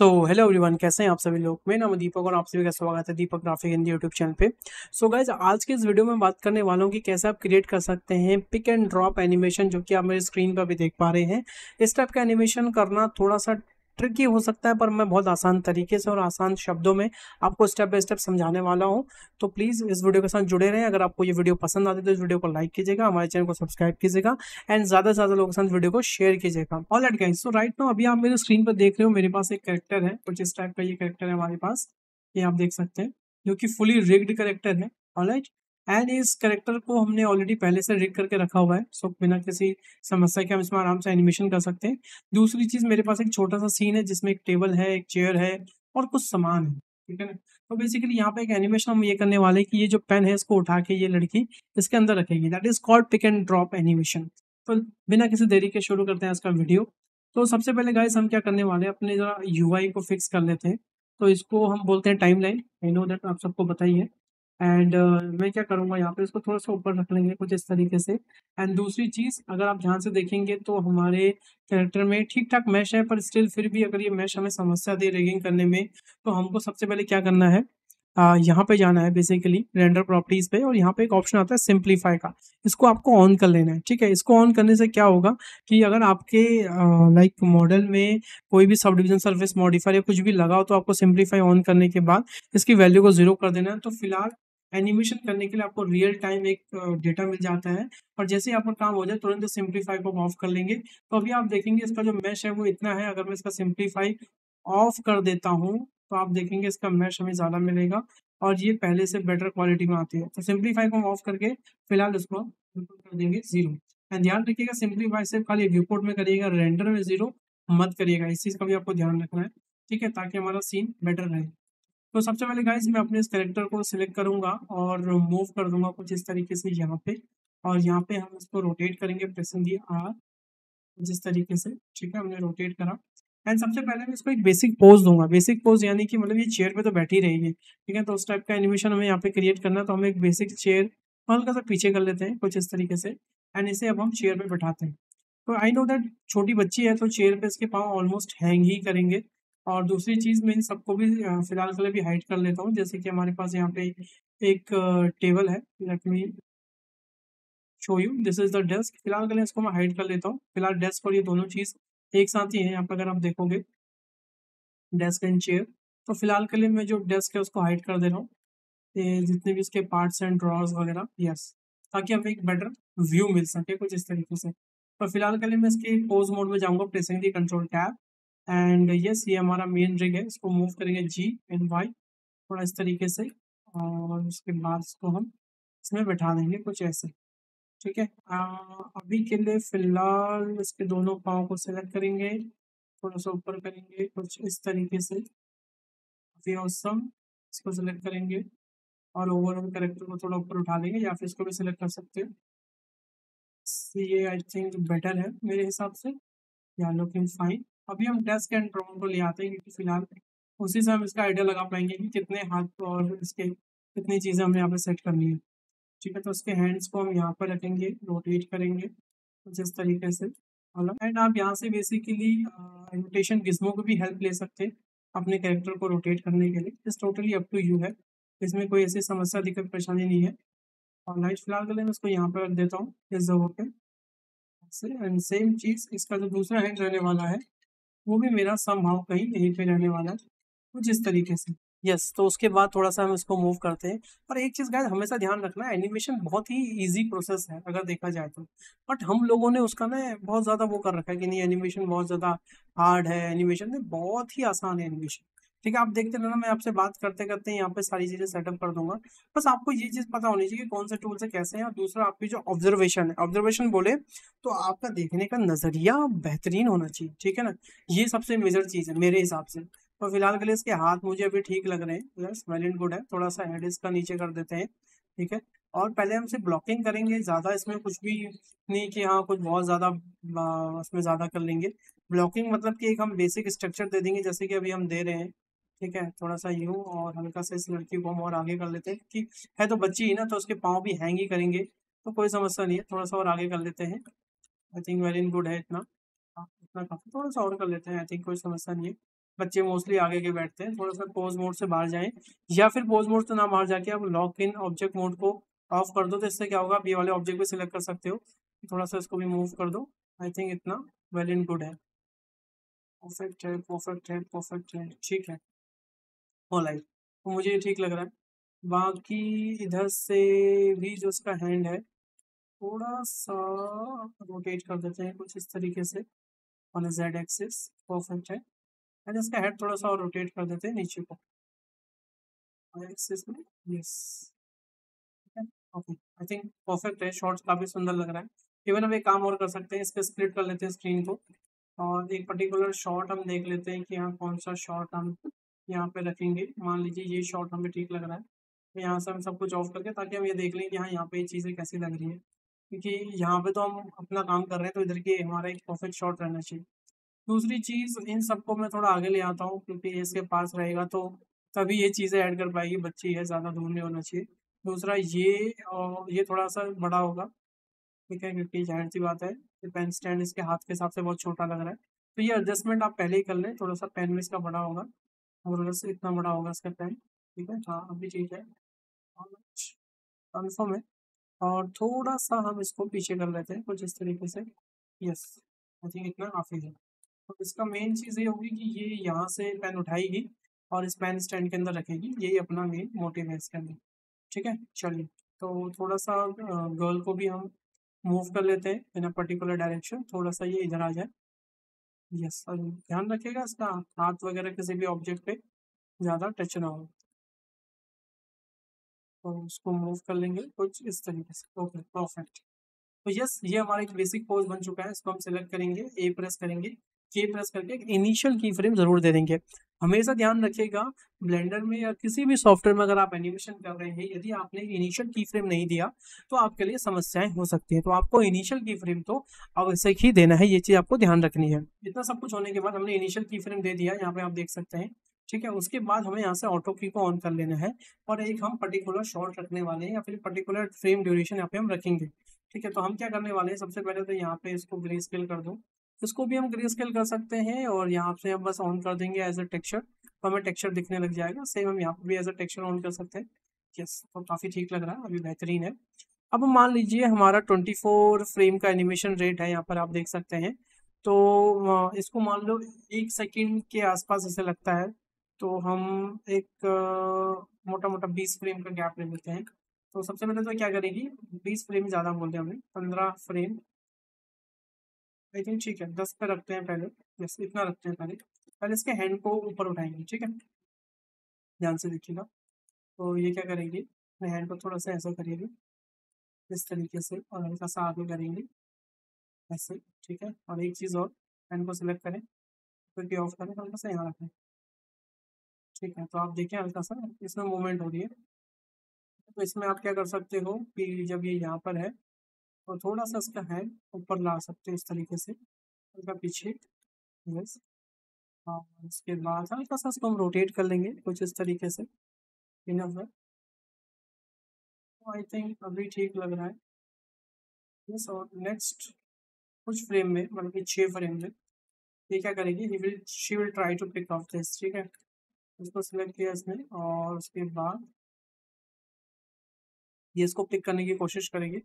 तो hello everyone, कैसे हैं आप सभी लोग। मेरा नाम है दीपक और आप सभी का स्वागत है दीपक ग्राफिक हिंदी यूट्यूब चैनल पे। सो गाइज, आज के इस वीडियो में बात करने वाला हूँ कि कैसे आप क्रिएट कर सकते हैं पिक एंड ड्रॉप एनिमेशन, जो कि आप मेरे स्क्रीन पर भी देख पा रहे हैं। इस टाइप का एनिमेशन करना थोड़ा सा ट्रिकी हो सकता है, पर मैं बहुत आसान तरीके से और आसान शब्दों में आपको स्टेप बाय स्टेप समझाने वाला हूँ। तो प्लीज़ इस वीडियो के साथ जुड़े रहें। अगर आपको ये वीडियो पसंद आती है तो इस वीडियो को लाइक कीजिएगा, हमारे चैनल को सब्सक्राइब कीजिएगा एंड ज़्यादा से ज़्यादा लोगों के साथ वीडियो को शेयर कीजिएगा। ऑलराइट गाइस, सो राइट नाउ अभी आप मेरे स्क्रीन पर देख रहे हो, मेरे पास एक कैरेक्टर है, कुछ इस टाइप का ये कैरेक्टर है हमारे पास। ये आप देख सकते हैं, जो कि फुली रिग्ड कैरेक्टर है। ऑलराइट, एंड इस कैरेक्टर को हमने ऑलरेडी पहले से रिग करके रखा हुआ है, सो बिना किसी समस्या के हम इसमें आराम से एनिमेशन कर सकते हैं। दूसरी चीज़, मेरे पास एक छोटा सा सीन है जिसमें एक टेबल है, एक चेयर है और कुछ सामान है, ठीक है ना। तो बेसिकली यहाँ पे एक एनिमेशन हम ये करने वाले हैं कि ये जो पेन है इसको उठा के ये लड़की इसके अंदर रखेगी। That is called pick and drop animation. तो बिना किसी देरी के शुरू करते हैं इसका वीडियो। तो सबसे पहले गाइस हम क्या करने वाले हैं, अपने जरा यूआई को फिक्स कर लेते हैं। तो इसको हम बोलते हैं टाइमलाइन। आई नो दैट आप सबको पता ही है। एंड मैं क्या करूँगा, यहाँ पे इसको थोड़ा सा ऊपर रख लेंगे कुछ इस तरीके से। एंड दूसरी चीज़, अगर आप ध्यान से देखेंगे तो हमारे कैरेक्टर में ठीक ठाक मैश है, पर स्टिल फिर भी अगर ये मैश हमें समस्या दे रिगिंग करने में, तो हमको सबसे पहले क्या करना है, यहाँ पे जाना है बेसिकली रेंडर प्रॉपर्टीज पे, और यहाँ पे एक ऑप्शन आता है सिंप्लीफाई का। इसको आपको ऑन कर लेना है, ठीक है। इसको ऑन करने से क्या होगा कि अगर आपके लाइक मॉडल में कोई भी सब डिवीजन सरफेस मॉडिफायर या कुछ भी लगा हो, तो आपको सिंप्लीफाई ऑन करने के बाद इसकी वैल्यू को 0 कर देना है। तो फिलहाल एनिमेशन करने के लिए आपको रियल टाइम एक डेटा मिल जाता है, और जैसे ही आपका काम हो जाए तुरंत सिंप्लीफाई को ऑफ कर लेंगे। तो अभी आप देखेंगे इसका जो मैश है वो इतना है। अगर मैं इसका सिंप्लीफाई ऑफ कर देता हूँ तो आप देखेंगे इसका मैश हमें ज़्यादा मिलेगा और ये पहले से बेटर क्वालिटी में आती है। तो सिंप्लीफाई को हम ऑफ करके फिलहाल इसको बिल्कुल कर देंगे 0। एंड ध्यान रखिएगा, सिंप्लीफाई सिर्फ खाली व्यू पोर्ट में करिएगा, रेंडर में 0 मत करिएगा। इस चीज़ का भी आपको ध्यान रखना है, ठीक है, ताकि हमारा सीन बेटर रहे। तो सबसे पहले गाइस मैं अपने इस कैरेक्टर को सिलेक्ट करूंगा और मूव कर दूंगा कुछ इस तरीके से यहाँ पे, और यहाँ पे हम इसको रोटेट करेंगे प्रेसिंग दी आर, जिस तरीके से, ठीक है, हमने रोटेट करा। एंड सबसे पहले मैं इसको एक बेसिक पोज दूंगा। बेसिक पोज यानी कि मतलब ये चेयर पे तो बैठी रहेगी, ठीक है। तो उस टाइप का एनिमेशन हमें यहाँ पे क्रिएट करना है, तो हम एक बेसिक चेयर हल्का सा पीछे कर लेते हैं कुछ इस तरीके से, एंड इसे अब हम चेयर पे बैठाते हैं। तो आई नो दैट छोटी बच्ची है, तो चेयर पे इसके पाँव ऑलमोस्ट हैंग ही करेंगे। और दूसरी चीज़, मैं इन सबको भी फिलहाल के लिए भी हाइड कर लेता हूँ। जैसे कि हमारे पास यहाँ पे एक टेबल है, let me show you, this is the desk. फिलहाल के लिए इसको मैं हाइड कर लेता हूँ। फिलहाल डेस्क और ये दोनों चीज़ एक साथ ही है यहाँ पर, अगर आप देखोगे डेस्क एंड चेयर। तो फिलहाल के लिए मैं जो डेस्क है उसको हाइड कर दे रहा हूँ, ये जितने भी इसके पार्ट्स एंड ड्रॉर्स वगैरह, यस, ताकि हमें एक बेटर व्यू मिल सके कुछ इस तरीके से। तो फिलहाल के लिए मैं इसके पोज मोड में जाऊंगा, pressing the control tab. And yes, ये हमारा मेन रिग है, इसको मूव करेंगे जी एंड वाई थोड़ा इस तरीके से, और उसके बाद इसको हम इसमें बैठा देंगे कुछ ऐसे, ठीक है। अभी के लिए फिलहाल इसके दोनों पाँव को सेलेक्ट करेंगे, थोड़ा सा ऊपर करेंगे कुछ इस तरीके से, फिर ऑसम, इसको सेलेक्ट करेंगे और ओवरऑल कैरेक्टर को थोड़ा ऊपर उठा लेंगे, या फिर इसको भी सिलेक्ट कर सकते हैं। ये आई थिंक बेटर है मेरे हिसाब से, या लुकिंग फाइन। अभी हम डेस्क एंड ड्रॉन को ले आते हैं, क्योंकि फिलहाल उसी से हम इसका आइडिया लगा पाएंगे कि कितने हाथ और इसके कितनी चीज़ें हमें यहाँ पे सेट करनी है, ठीक है। तो उसके हैंड्स को हम यहाँ पर रखेंगे, रोटेट करेंगे कुछ इस तरीके से, मतलब। एंड आप यहाँ से बेसिकली रोटेशन गिज्मो को भी हेल्प ले सकते हैं अपने कैरेक्टर को रोटेट करने के लिए। इस टोटली अप टू यू है, इसमें कोई ऐसी समस्या दिक्कत परेशानी नहीं है। और लाइट फिलहाल के लिए मैं इसको यहाँ पर रख देता हूँ इस जगह पे से। एंड सेम चीज़, इसका जो दूसरा हैंड रहने वाला है वो भी मेरा समहाउ कहीं यहीं पे रहने वाला है कुछ इस तरीके से। यस, तो उसके बाद थोड़ा सा हम इसको मूव करते हैं। और एक चीज़ गाइस हमेशा ध्यान रखना है, एनिमेशन बहुत ही इजी प्रोसेस है अगर देखा जाए तो, बट हम लोगों ने उसका ना बहुत ज़्यादा वो कर रखा है कि नहीं एनिमेशन बहुत ज़्यादा हार्ड है। एनिमेशन में बहुत ही आसान है एनिमेशन, ठीक है। आप देखते रहना, मैं आपसे बात करते करते यहाँ पे सारी चीज़ें सेटअप कर दूंगा। बस आपको ये चीज़ पता होनी चाहिए कि कौन से टूल से कैसे हैं। और दूसरा, आपकी जो ऑब्जर्वेशन है, ऑब्जर्वेशन बोले तो आपका देखने का नज़रिया बेहतरीन होना चाहिए, ठीक है ना। ये सबसे मेजर चीज़ है मेरे हिसाब से। तो फिलहाल के लिए इसके हाथ मुझे अभी ठीक लग रहे हैं, यस, वेल एंड गुड है। थोड़ा सा हेड इसका नीचे कर देते हैं, ठीक है। और पहले हम सिर्फ ब्लॉकिंग करेंगे, ज़्यादा इसमें कुछ भी नहीं कि हाँ कुछ बहुत ज़्यादा उसमें ज़्यादा कर लेंगे। ब्लॉकिंग मतलब कि एक हम बेसिक स्ट्रक्चर दे देंगे, जैसे कि अभी हम दे रहे हैं, ठीक है। थोड़ा सा यूँ, और हल्का सा इस लड़की को हम और आगे कर लेते हैं कि है तो बच्ची ही ना, तो उसके पाँव भी हैंग ही करेंगे, तो कोई समस्या नहीं है। थोड़ा सा और आगे कर लेते हैं, I think well and good है इतना। हाँ, इतना काफ़ी, थोड़ा सा और कर लेते हैं, आई थिंक कोई समस्या नहीं है। बच्चे मोस्टली आगे के बैठते हैं। थोड़ा सा पोज मोड से बाहर जाएं, या फिर पोज मोड से ना बाहर जाके आप लॉक इन ऑब्जेक्ट मोड को ऑफ कर दो। तो इससे क्या होगा, आप ये वाले ऑब्जेक्ट भी सिलेक्ट कर सकते हो। थोड़ा सा इसको भी मूव कर दो। आई थिंक इतना वेल एंड गुड है। परफेक्ट है, परफेक्ट है, परफेक्ट है, ठीक है। ऑलराइट, तो मुझे ये ठीक लग रहा है। बाकी इधर से भी जो इसका हैंड है, थोड़ा सा रोटेट कर देते हैं कुछ इस तरीके से ऑन जेड एक्सिस। परफेक्ट है। एंड इसका हेड थोड़ा सा और रोटेट कर देते हैं नीचे को एक्सिस में। Yes, okay, I think perfect है। शॉर्ट्स काफी सुंदर लग रहा है। इवन हम एक काम और कर सकते हैं, इसके स्प्लिट कर लेते हैं स्क्रीन को, और एक पर्टिकुलर शॉट हम देख लेते हैं कि यहाँ कौन सा शॉट हम यहाँ पे रखेंगे। मान लीजिए ये शॉट हमें ठीक लग रहा है, तो यहाँ से हम सब कुछ ऑफ करके, ताकि हम ये देख लें कि हाँ यहाँ पे ये चीज़ें कैसी लग रही है। क्योंकि यहाँ पे तो हम अपना काम कर रहे हैं, तो इधर की हमारा एक परफेक्ट शॉट रहना चाहिए। दूसरी चीज़, इन सबको मैं थोड़ा आगे ले आता हूँ, क्योंकि इसके पास रहेगा तो तभी ये चीज़ें ऐड कर पाएगी। बच्ची है, ज़्यादा दूर नहीं होना चाहिए। दूसरा ये, और ये थोड़ा सा बड़ा होगा, ठीक है, क्योंकि जाहिर सी बात है कि पेन स्टैंड इसके हाथ के हिसाब से बहुत छोटा लग रहा है। तो ये एडजस्टमेंट आप पहले ही कर लें। थोड़ा सा पेन में इसका बड़ा होगा, और से इतना बड़ा होगा इसका पेन, ठीक है। हाँ, अभी ठीक है, कन्फर्म है। और थोड़ा सा हम इसको पीछे कर लेते हैं कुछ इस तरीके से। यस, आई थिंक इतना काफ़ी है। तो इसका मेन चीज़ ये होगी कि ये यहाँ से पेन उठाएगी और इस पेन स्टैंड के अंदर रखेगी। यही अपना मेन मोटिव है इसके अंदर, ठीक है। चलिए, तो थोड़ा सा गर्ल को भी हम मूव कर लेते हैं इन अ पर्टिकुलर डायरेक्शन। थोड़ा सा ये इधर आ जाए। यस, और ध्यान रखिएगा इसका हाथ वगैरह किसी भी ऑब्जेक्ट पे ज़्यादा टच ना हो। तो उसको मूव कर लेंगे कुछ इस तरीके से। Okay, perfect. तो यस, ये हमारा एक बेसिक पोज बन चुका है। इसको हम सिलेक्ट करेंगे, ए प्रेस करेंगे, के प्रेस करके एक इनिशियल की फ्रेम जरूर दे देंगे। हमेशा ध्यान रखिएगा, ब्लेंडर में या किसी भी सॉफ्टवेयर में अगर आप एनिमेशन कर रहे हैं, यदि आपने इनिशियल की फ्रेम नहीं दिया तो आपके लिए समस्याएं हो सकती है। तो आपको इनिशियल की फ्रेम तो आवश्यक ही देना है, ये चीज आपको ध्यान रखनी है। इतना सब कुछ होने के बाद हमने इनिशियल की फ्रेम दे दिया, यहाँ पे आप देख सकते हैं, ठीक है। उसके बाद हमें यहाँ से ऑटो की को ऑन कर लेना है, और एक हम पर्टिकुलर शॉट रखने वाले हैं, या फिर पर्टिकुलर फ्रेम ड्यूरेशन यहाँ पे हम रखेंगे, ठीक है। तो हम क्या करने वाले हैं, सबसे पहले तो यहाँ पे इसको ग्रे स्केल कर दो। इसको भी हम ग्रे स्केल कर सकते हैं, और यहाँ से हम बस ऑन कर देंगे एज अ टेक्सचर, तो हमें टेक्सचर दिखने लग जाएगा। सेम हम यहाँ पे भी एज अ टेक्सचर ऑन कर सकते हैं। यस, तो काफ़ी ठीक लग रहा है, अभी बेहतरीन है। अब मान लीजिए हमारा 24 फ्रेम का एनिमेशन रेट है, यहाँ पर आप देख सकते हैं। तो इसको मान लो 1 सेकेंड के आसपास ऐसे लगता है। तो हम एक मोटा मोटा 20 फ्रेम का गैप ले लेते हैं। तो सबसे पहले तो क्या करेगी, 20 फ्रेम ज़्यादा बोलते हैं हमने, 15 फ्रेम आई थिंक ठीक है। 10 पे रखते हैं पहले। यस, इतना रखते हैं पहले। पहले इसके हैंड को ऊपर उठाएंगे, ठीक है, ध्यान से देखिएगा। तो ये क्या करेंगे, अपने हैंड को थोड़ा सा ऐसा करिएगा इस तरीके से, और हल्का सा आगे करेंगे ऐसे, ठीक है। और एक चीज़ और, हैंड को सिलेक्ट करें, फिर भी ऑफ करें, हल्का सा यहाँ रखें, ठीक है। तो आप देखिए हल्का सा इसमें मूवमेंट हो रही है। तो इसमें आप क्या कर सकते हो कि जब ये यहाँ पर है, तो थोड़ा सा इसका हैंड ऊपर ला सकते हो इस तरीके से, हल्का पीछे। यस, और उसके बाद हल्का सा इसको हम रोटेट कर लेंगे कुछ इस तरीके से। इनफ है, आई थिंक अभी ठीक लग रहा है। यस, और नेक्स्ट कुछ फ्रेम में, मतलब कि 6 फ्रेम में, ये क्या करेगी, she will try to pick of this, ठीक है। इसको सिलेक्ट किया इसने, और उसके बाद ये इसको पिक करने की कोशिश करेगी।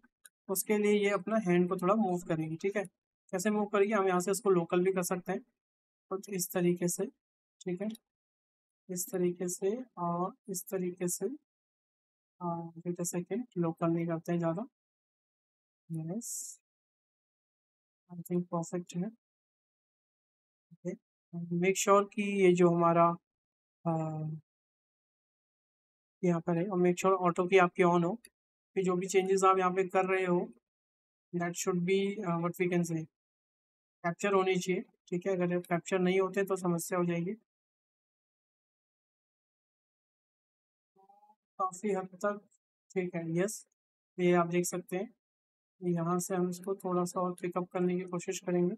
उसके लिए ये अपना हैंड को थोड़ा मूव करेगी, ठीक है। कैसे मूव करेगी, हम यहाँ से इसको लोकल भी कर सकते हैं कुछ इस तरीके से, ठीक है, इस तरीके से और इस तरीके से। वेट अ सेकेंड, लोकल नहीं करते हैं ज़्यादा। यस, आई थिंक परफेक्ट है। मेक श्योर कि ये जो हमारा यहाँ पर है, और मेक श्योर ऑटो की आपकी ऑन हो, कि जो भी चेंजेस आप यहाँ पे कर रहे हो, that should be what we can say capture होनी चाहिए, ठीक है। अगर कैप्चर नहीं होते तो समस्या हो जाएगी। काफ़ी हद तक ठीक है। यस, ये आप देख सकते हैं। यहाँ से हम इसको थोड़ा सा और पिकअप करने की कोशिश करेंगे।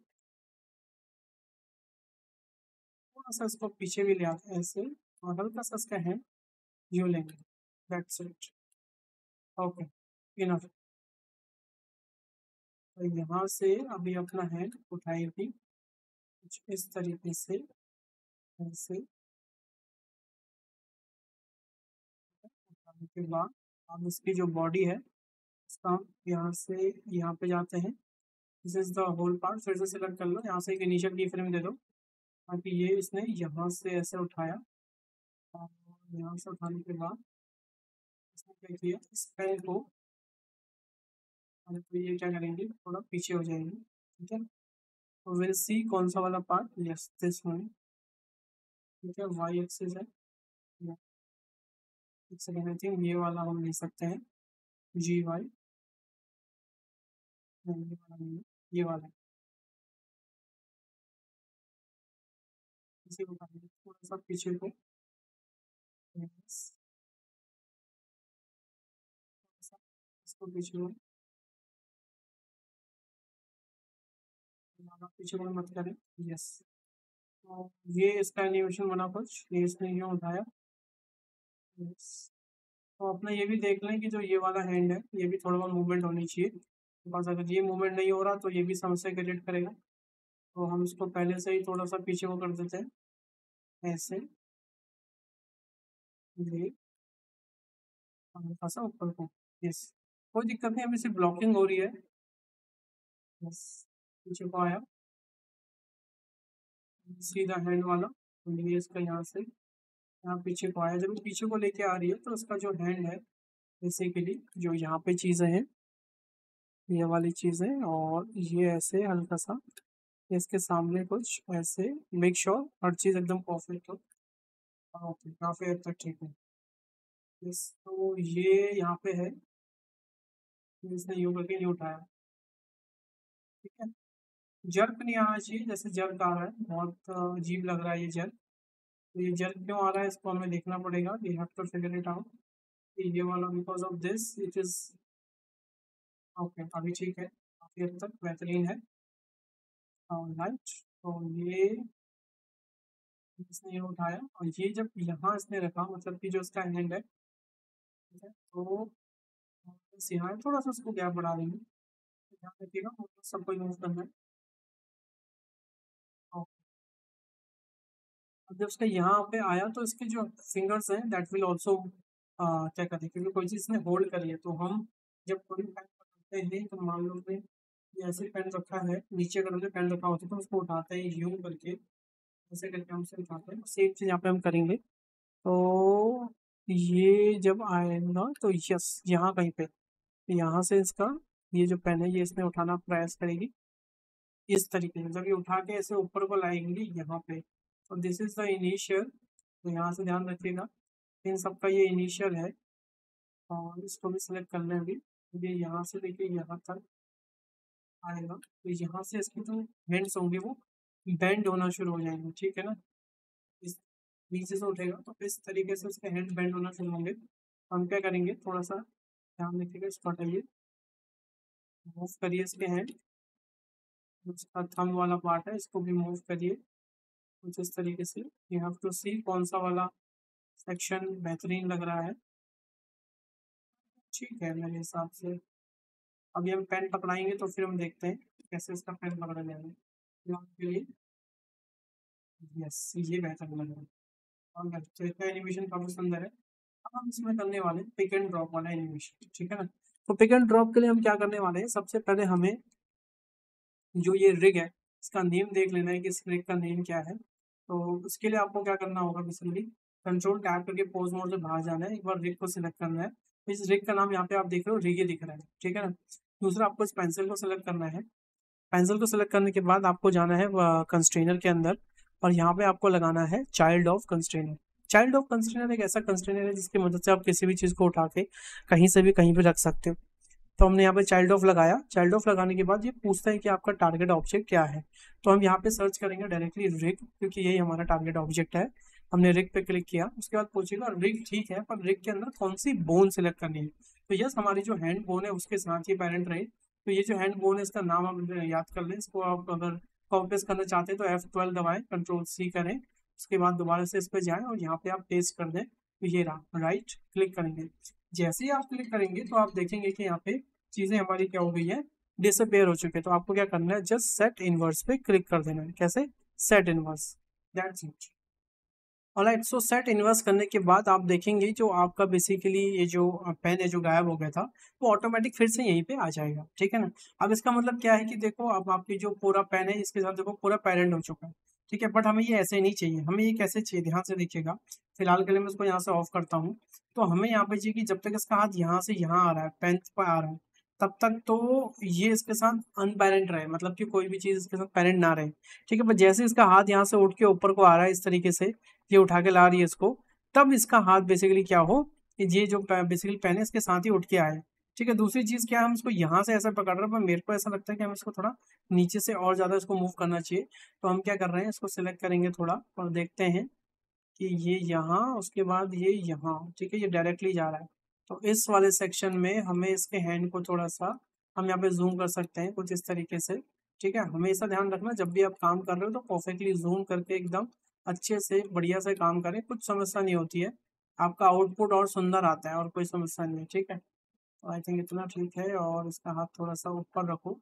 थोड़ा सा इसको पीछे भी ले आते हैं ऐसे, और हल्का सा इसका हैंड यू लेंगे। That's it, okay, enough. तो यहाँ से अभी अपना हैंड उठाएगी कुछ इस तरीके से, ऐसे उठाने के बाद अब इसकी जो बॉडी है इसका हम यहाँ से यहाँ पे जाते हैं। This is the whole part, फिर से सिलेक्ट कर लो, यहाँ से एक इनिशियल की फ्रेम दे दो ताकि ये इसने यहाँ से ऐसे उठाया और यहाँ से उठाने के बाद इसने क्या किया, इस पेन को, तो ये क्या करेंगे, थोड़ा पीछे हो जाएंगे, ठीक है। तो विल सी कौन सा वाला पार्ट, यस दिस वन, ठीक है, वाई एक्सिस है, एक सेकेंड, आई थिंक ये वाला हम ले सकते हैं, जी वाई, नहीं ये वाला नहीं है, ये वाला है। इसी को करेंगे थोड़ा सा पीछे को, yes, थोड़ा सा इसको पीछे को, ज़्यादा पीछे को मत करें, यस। तो ये इसका एनिमेशन बना कुछ, ये इसने यूँ उठाया, यस। तो अपना ये भी देख लें कि जो ये वाला हैंड है ये भी थोड़ा बहुत मूवमेंट होनी चाहिए, बिकॉज अगर ये मूवमेंट नहीं हो रहा तो ये भी समस्या क्रिएट करेगा। तो हम इसको पहले से ही थोड़ा सा पीछे को कर देते हैं, ऐसे, ये हल्का सा ऊपर को, यस। कोई दिक्कत नहीं, अभी सिर्फ ब्लॉकिंग हो रही है, यस। पीछे को आया, सीधा हैंड वाला, तो ये इसका यहाँ से यहाँ पीछे को आया, जब ये पीछे को लेके आ रही है तो उसका जो हैंड है बेसिकली जो यहाँ पे चीज़ें हैं, ये वाली चीज़ें और ये ऐसे हल्का सा इसके सामने कुछ ऐसे, मेक श्योर हर चीज़ एकदम परफेक्ट हो। ओके, काफ़ी हद तक ठीक है, यस। तो ये यहाँ पे है, इसने यूँ करके नहीं उठाया, ठीक है। जर्क नहीं आना चाहिए, जैसे जर्क आ रहा है, बहुत अजीब लग रहा है ये जर्क। तो ये जर्क क्यों आ रहा है इसको हमें देखना पड़ेगा, we have to figure it out. ये वाला because of this it is, okay अभी ठीक है, काफ़ी हद तक बेहतरीन है, राइट। तो ये इसने ये उठाया और ये जब यहाँ इसने रखा, मतलब कि जो इसका हैंड है, ठीक है, तो बस यहाँ है, थोड़ा सा उसको गैप बढ़ा देंगे, ध्यान रखिएगा, सबको यूज करना है। और अब जब उसका यहाँ पे आया तो इसके जो फिंगर्स हैं दैट विल ऑल्सो क्या कहते हैं, क्योंकि कोई चीज़ ने होल्ड करी है, तो हम जब कोई पेन पकड़ते हैं तो मान लो कि ये ऐसे पेन रखा है, नीचे अगर हमने पेन रखा होता है तो उसको उठाते हैं यूं करके, ऐसे करके हम उसे उठाते हैं, सेम चीज़ यहाँ पे हम करेंगे। तो ये जब आएगा तो यस यहाँ कहीं पे, यहाँ से इसका ये जो पेन है ये इसने उठाना प्रयास करेगी, इस तरीके से जब ये उठा के ऐसे ऊपर को लाएंगे यहाँ पे, तो दिस इज द इनिशियल। तो यहाँ से ध्यान रखिएगा, इन सबका ये इनिशियल है और इसको भी सिलेक्ट करना है अभी। ये यहाँ से लेके यहाँ तक आएगा, तो यहाँ से इसकी जो हैंड्स होंगे वो बेंड होना शुरू हो जाएंगे, ठीक है ना। इस नीचे से उठेगा तो इस तरीके से उसके हैंड बेंड होना शुरू होंगे। हम क्या करेंगे, थोड़ा सा ध्यान रखिएगा, इसको हटाइए, मूव करिए इसके हैंड, उसका थंब वाला पार्ट है इसको भी मूव करिए कुछ इस तरीके से। यू हैव टू सी कौन सा वाला सेक्शन बेहतरीन लग रहा है, ठीक है मेरे हिसाब से। अभी हम पेन पकड़ाएंगे तो फिर हम देखते हैं कैसे इसका पेन पकड़ा जाएगा, फिलहाल के लिए यस ये बेहतर लग रहा है। और तो इसका एनिमेशन काफ़ी सुंदर है। अब हम इसमें करने वाले हैं पिक एंड ड्रॉप वाला एनिमेशन, ठीक है ना। तो पिक एंड ड्रॉप के लिए हम क्या करने वाले हैं, सबसे पहले हमें जो ये रिग है इसका नेम देख लेना है कि इस रिग का नेम क्या है। तो उसके लिए आपको क्या करना होगा, बेसिकली कंट्रोल टैब करके पोज मोड से बाहर जाना है, एक बार रिग को सिलेक्ट करना है। तो इस रिग का नाम यहाँ पे आप देख रहे हो, रिग ही दिख रहा है, ठीक है ना। दूसरा आपको इस पेंसिल को सिलेक्ट करना है, पेंसिल को सिलेक्ट करने के बाद आपको जाना है कंस्ट्रेनर के अंदर और यहाँ पे आपको लगाना है चाइल्ड ऑफ कंस्ट्रेनर। चाइल्ड ऑफ कंस्ट्रेनर एक ऐसा कंस्ट्रेनर है जिसकी मदद से आप किसी भी चीज़ को उठा के कहीं से भी कहीं पे रख सकते हो। तो हमने यहाँ पे चाइल्ड ऑफ लगाया, चाइल्ड ऑफ लगाने के बाद ये पूछता है कि आपका टारगेट ऑब्जेक्ट क्या है। तो हम यहाँ पे सर्च करेंगे डायरेक्टली रिग, क्योंकि यही हमारा टारगेट ऑब्जेक्ट है। हमने रिग पे क्लिक किया, उसके बाद पूछेगा रिग ठीक है पर रिग के अंदर कौन सी बोन सिलेक्ट करनी है। तो यस हमारी जो हैंड बोन है उसके साथ ही पेरेंट रहे, तो ये जो हैंड बोन है इसका नाम आप याद कर लें। इसको आप अगर कॉपी पेस्ट करना चाहते हैं तो F12 दबाएं, कंट्रोल C करें, उसके बाद दोबारा से इस पे जाएं और यहाँ पे आप पेस्ट कर दें। तो ये रहा, राइट क्लिक करेंगे। जैसे ही आप क्लिक करेंगे तो आप देखेंगे कि यहाँ पे चीज़ें हमारी क्या हो गई है, डिसअपेयर हो चुके हैं। तो आपको क्या करना है, जस्ट सेट इनवर्स पे क्लिक कर देना है। कैसे, set inverse, that's it. Alright, so set inverse करने के बाद आप देखेंगे जो आपका बेसिकली ये जो पेन है जो गायब हो गया था, वो ऑटोमेटिक फिर से यहीं पे आ जाएगा, ठीक है ना। अब इसका मतलब क्या है कि देखो अब आपकी जो पूरा पेन है इसके साथ देखो पूरा पेरेंट हो चुका है, ठीक है। बट हमें ये ऐसे नहीं चाहिए, हमें ये कैसे चाहिए, ध्यान से देखिएगा। फिलहाल के लिए मैं इसको यहाँ से ऑफ करता हूँ। तो हमें यहाँ पे चाहिए कि जब तक इसका हाथ यहाँ से यहाँ आ रहा है, पेन पर आ रहा है, तब तक तो ये इसके साथ अनपेरेंट रहे, मतलब कि कोई भी चीज इसके साथ पेरेंट ना रहे, ठीक है। पर जैसे इसका हाथ यहाँ से उठ के ऊपर को आ रहा है इस तरीके से, ये उठा के ला रही है इसको, तब इसका हाथ बेसिकली क्या हो, ये जो बेसिकली पेन है इसके साथ ही उठ के आए, ठीक है। दूसरी चीज क्या है, हम इसको यहाँ से ऐसा पकड़ रहे हैं, पर मेरे को ऐसा लगता है कि हम इसको थोड़ा नीचे से और ज्यादा इसको मूव करना चाहिए। तो हम क्या कर रहे हैं, इसको सिलेक्ट करेंगे थोड़ा और देखते हैं कि ये यहाँ, उसके बाद ये यहाँ, ठीक है, ये डायरेक्टली जा रहा है। तो इस वाले सेक्शन में हमें इसके हैंड को थोड़ा सा हम यहाँ पे जूम कर सकते हैं कुछ इस तरीके से, ठीक है। हमेशा ध्यान रखना जब भी आप काम कर रहे हो तो परफेक्टली जूम करके एकदम अच्छे से बढ़िया से काम करें, कुछ समस्या नहीं होती है, आपका आउटपुट और सुंदर आता है और कोई समस्या नहीं है, ठीक है। तो आई थिंक इतना ठीक है, और इसका हाथ थोड़ा सा ऊपर रखो,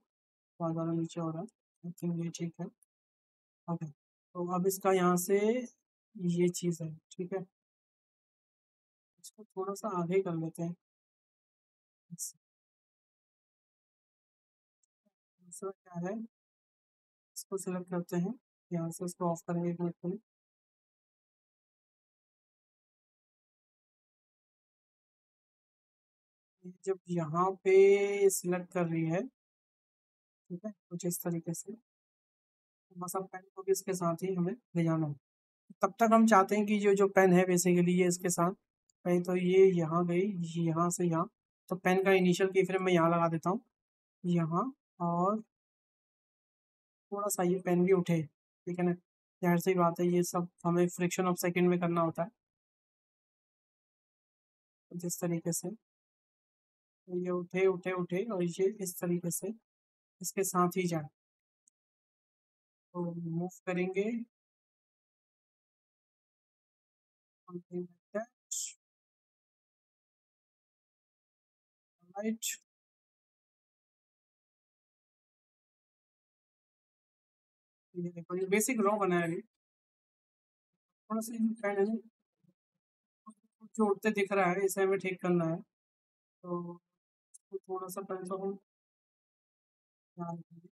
बहुत ज़्यादा नीचे हो रहा है, आई थिंक ये ठीक है। ओके, तो अब इसका यहाँ से ये चीज़ है, ठीक है, इसको थोड़ा सा आगे कर लेते हैं। दूसरा क्या है, इसको सिलेक्ट करते हैं, यहाँ से इसको ऑफ करेंगे एक मिनट के लिए। ये जब यहाँ पे सिलेक्ट कर रही है, ठीक है, कुछ इस तरीके से, बस अब पेन को भी इसके साथ ही हमें ले जाना है। तब तक हम चाहते हैं कि जो पेन है बेसिकली ये इसके साथ, पहले तो ये यहाँ गई, ये यहाँ से यहाँ, तो पेन का इनिशियल की फ्रेम मैं यहाँ लगा देता हूँ, यहाँ, और थोड़ा सा ये पेन भी उठे, ठीक है ना। जाहिर सी बात है ये सब हमें फ्रिक्शन ऑफ सेकंड में करना होता है, तो जिस तरीके से ये उठे उठे उठे और ये इस तरीके से इसके साथ ही जाए, तो मूव करेंगे something like that, right। ये देखो ये बेसिक रो बना है अभी, थोड़ा सा पेन है ना, जो उठते दिख रहा है इसे हमें ठीक करना है, तो इसको थोड़ा सा पेन को हम यहाँ रखेंगे।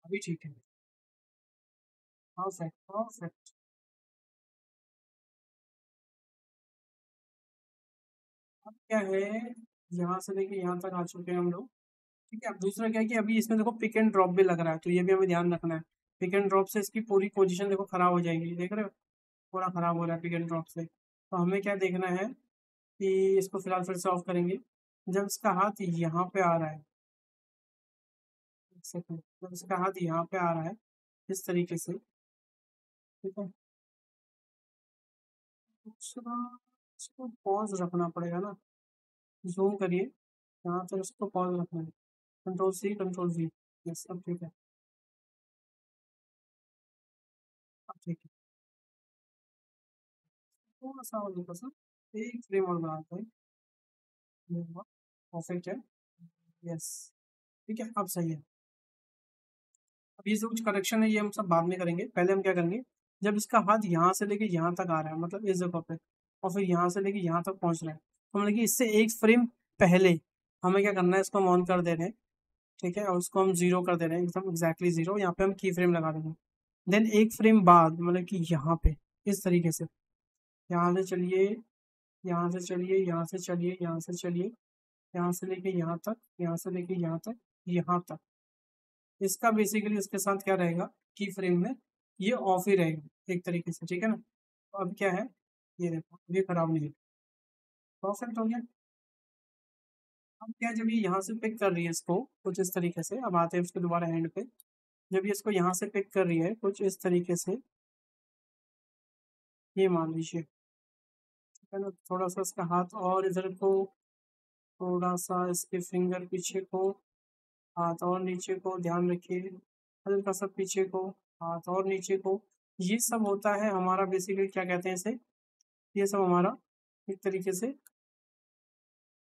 अभी ठीक है, परफेक्ट परफेक्ट। अब क्या है, यहाँ से लेके यहाँ तक आ चुके हैं हम लोग, ठीक है। अब दूसरा क्या है कि अभी इसमें देखो पिक एंड ड्रॉप भी लग रहा है, तो ये भी हमें ध्यान रखना है। पिक एंड ड्रॉप से इसकी पूरी पोजीशन देखो खराब हो जाएगी, देख रहे हो, पूरा खराब हो रहा है पिक एंड ड्रॉप से। तो हमें क्या देखना है कि इसको फिलहाल फिर से ऑफ करेंगे, जब इसका हाथ यहाँ पे आ रहा है, एक सेकंड, जब इसका हाथ यहाँ पे आ रहा है इस तरीके से, ठीक है, दूसरा इसको पॉज रखना पड़ेगा ना, जूम करिए, यहाँ तक इसको पॉज रखना है, control C control V, yes अब ठीक है, अब ठीक है। थोड़ा सा और हल्का सा, एक फ्रेम और बनाते हैं, परफेक्ट है, यस, ठीक है, अब सही है। अब ये जो कुछ करेक्शन है ये हम सब बाद में करेंगे, पहले हम क्या करेंगे, जब इसका हाथ यहाँ से लेके यहाँ तक आ रहा है, मतलब इस जगह पे, और फिर यहाँ से लेके यहाँ तक पहुँच रहा है, तो मतलब कि इससे एक फ्रेम पहले हमें क्या करना है, इसको हम ऑन कर दे रहे हैं, ठीक है, और उसको हम जीरो कर दे रहे हैं, एकदम एग्जैक्टली जीरो, यहाँ पे हम की फ्रेम लगा देंगे। देन एक फ्रेम बाद मतलब कि यहाँ पे इस तरीके से, यहाँ से चलिए, यहाँ से चलिए, यहाँ से चलिए, यहाँ से चलिए, यहाँ से लेके यहाँ तक, यहाँ से लेके यहाँ तक, यहाँ तक, इसका बेसिकली इसके साथ क्या रहेगा, की फ्रेम में ये ऑफ ही रहेगा एक तरीके से, ठीक है ना। तो अब क्या है, ये देखो ये खराब नहीं है, परफेक्ट हो गया। अब क्या है, जब ये यहाँ से पिक कर रही है इसको कुछ इस तरीके से, अब आते हैं उसके दोबारा हैंड पे, जब ये इसको यहाँ से पिक कर रही है कुछ इस तरीके से, ये मान लीजिए, ठीक है ना, थोड़ा सा इसका हाथ और इधर को, थोड़ा सा इसके फिंगर पीछे को, हाथ और नीचे को, ध्यान रखिए, हल्का सा पीछे को, हाथ और नीचे को, ये सब होता है हमारा बेसिकली क्या कहते हैं इसे, ये सब हमारा एक तरीके से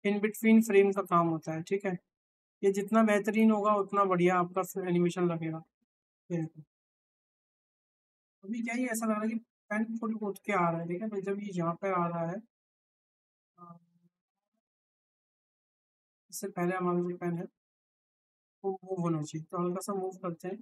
इन बिटवीन फ्रेम का काम होता है, ठीक है। ये जितना बेहतरीन होगा उतना बढ़िया आपका एनिमेशन लगेगा। ये देखो, अभी क्या ही ऐसा लग रहा है कि पेन फुल उठ के आ रहा है, ठीक है। तो जब ये यहाँ पे आ रहा है, इससे पहले हमारा जो पेन है वो मूव होना चाहिए, तो हल्का सा मूव करते हैं।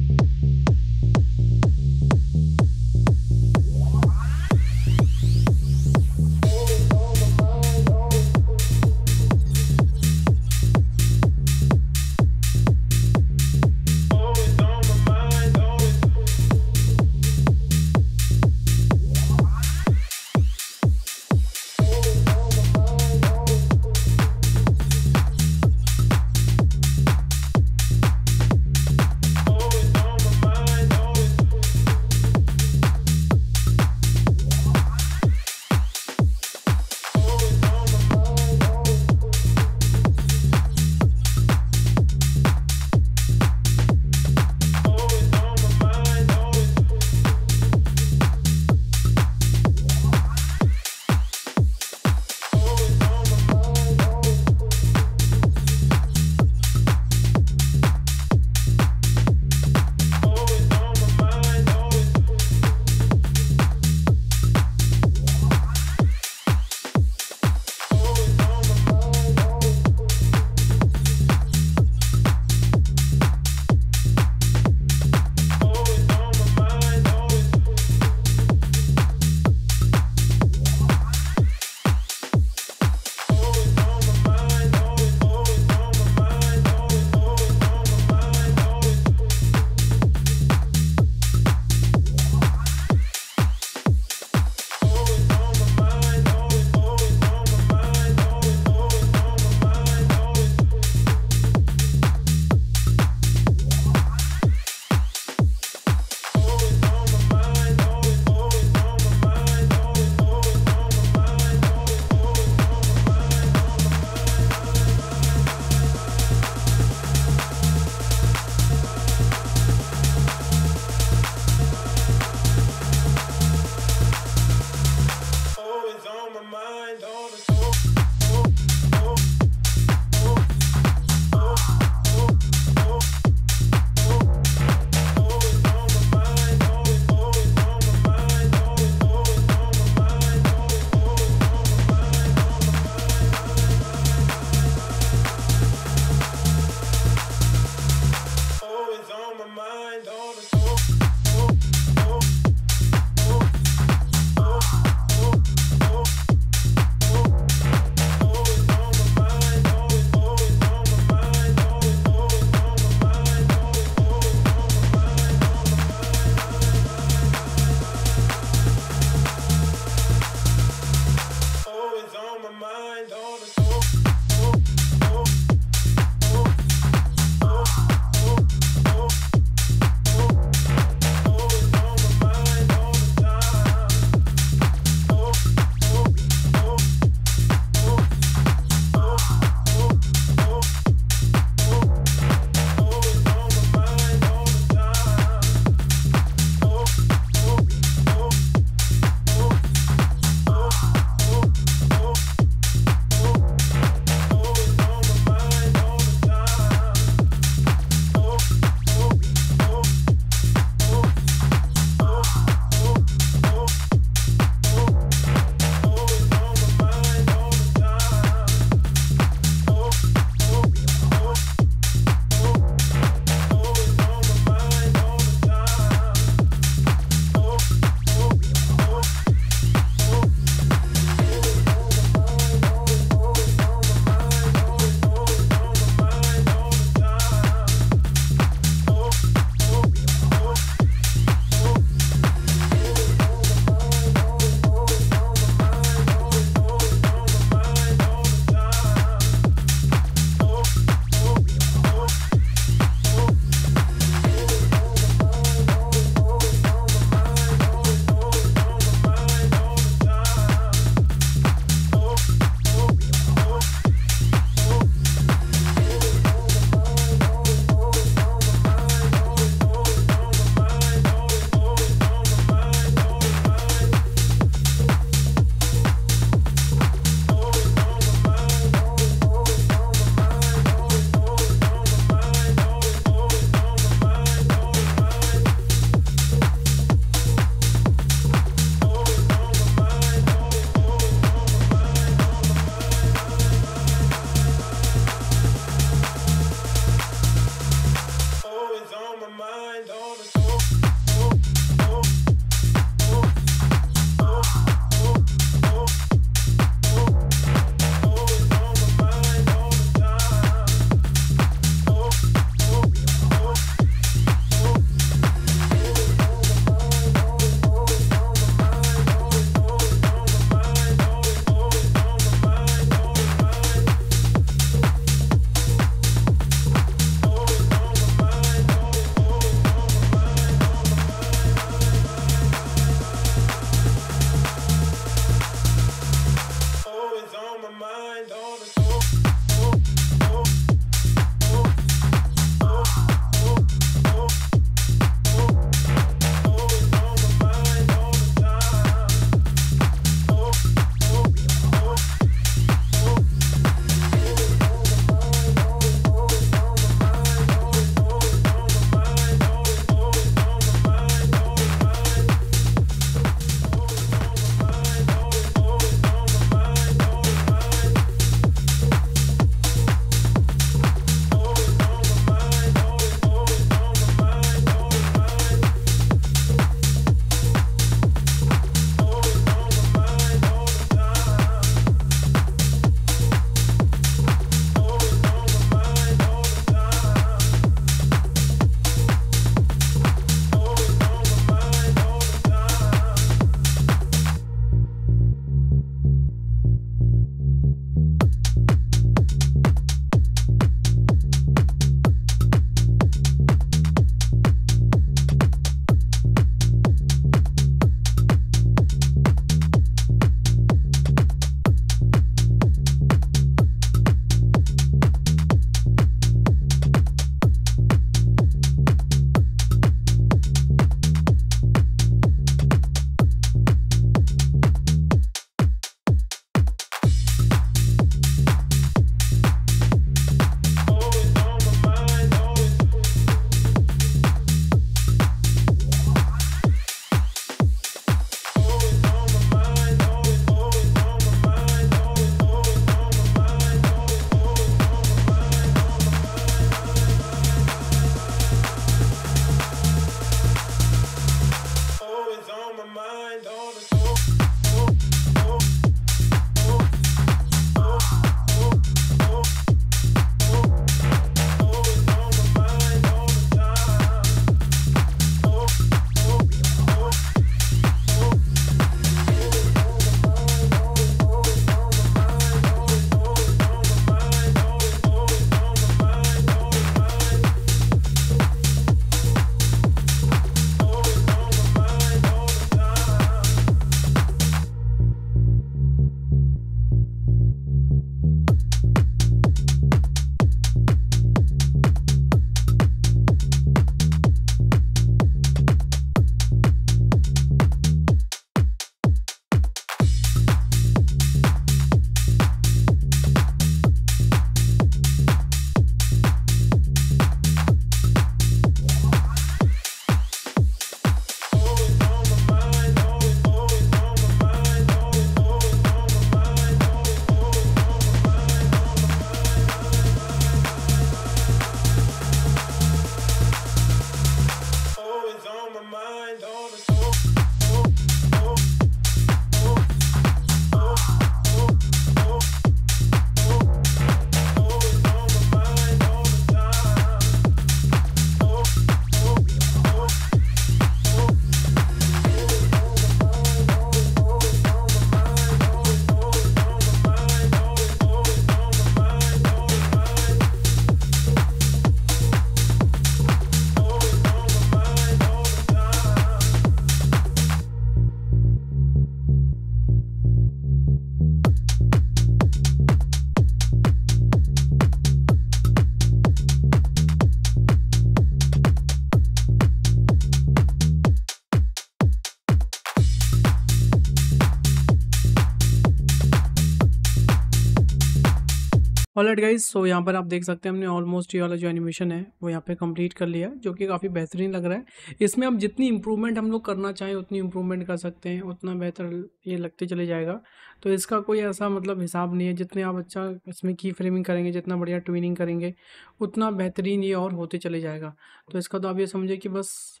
ऑलराइट गाइस, सो यहाँ पर आप देख सकते हैं हमने ऑलमोस्ट ये वाला जो एनिमेशन है वो यहाँ पे कंप्लीट कर लिया है, जो कि काफ़ी बेहतरीन लग रहा है। इसमें अब जितनी इम्प्रूवमेंट हम लोग करना चाहें उतनी इम्प्रूवमेंट कर सकते हैं, उतना बेहतर ये लगते चले जाएगा। तो इसका कोई ऐसा मतलब हिसाब नहीं है, जितने आप अच्छा इसमें की फ्रेमिंग करेंगे, जितना बढ़िया ट्विनिंग करेंगे, उतना बेहतरीन ये और होते चले जाएगा। तो इसका तो आप ये समझे कि बस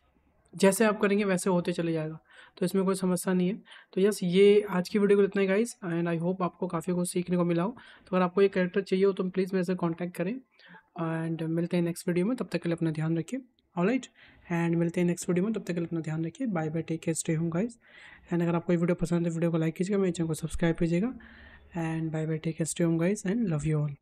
जैसे आप करेंगे वैसे होते चले जाएगा, तो इसमें कोई समस्या नहीं है। तो यस, ये आज की वीडियो को इतना ही गाइस, एंड आई होप आपको काफ़ी कुछ सीखने को मिला हो। तो अगर आपको ये कैरेक्टर चाहिए हो तो प्लीज़ मेरे से कॉन्टैक्ट करें, एंड मिलते हैं नेक्स्ट वीडियो में। तब तक के लिए अपना ध्यान रखिए। ऑलराइट, एंड मिलते हैं नेक्स्ट वीडियो में। तब तक के लिए अपना ध्यान रखिए। Bye bye, take care, stay home guys. And अगर आपको ये वीडियो पसंद है, वीडियो को लाइक कीजिएगा, मेरे चैनल को सब्सक्राइब कीजिएगा। And bye bye, take care, stay home guys, and love you all.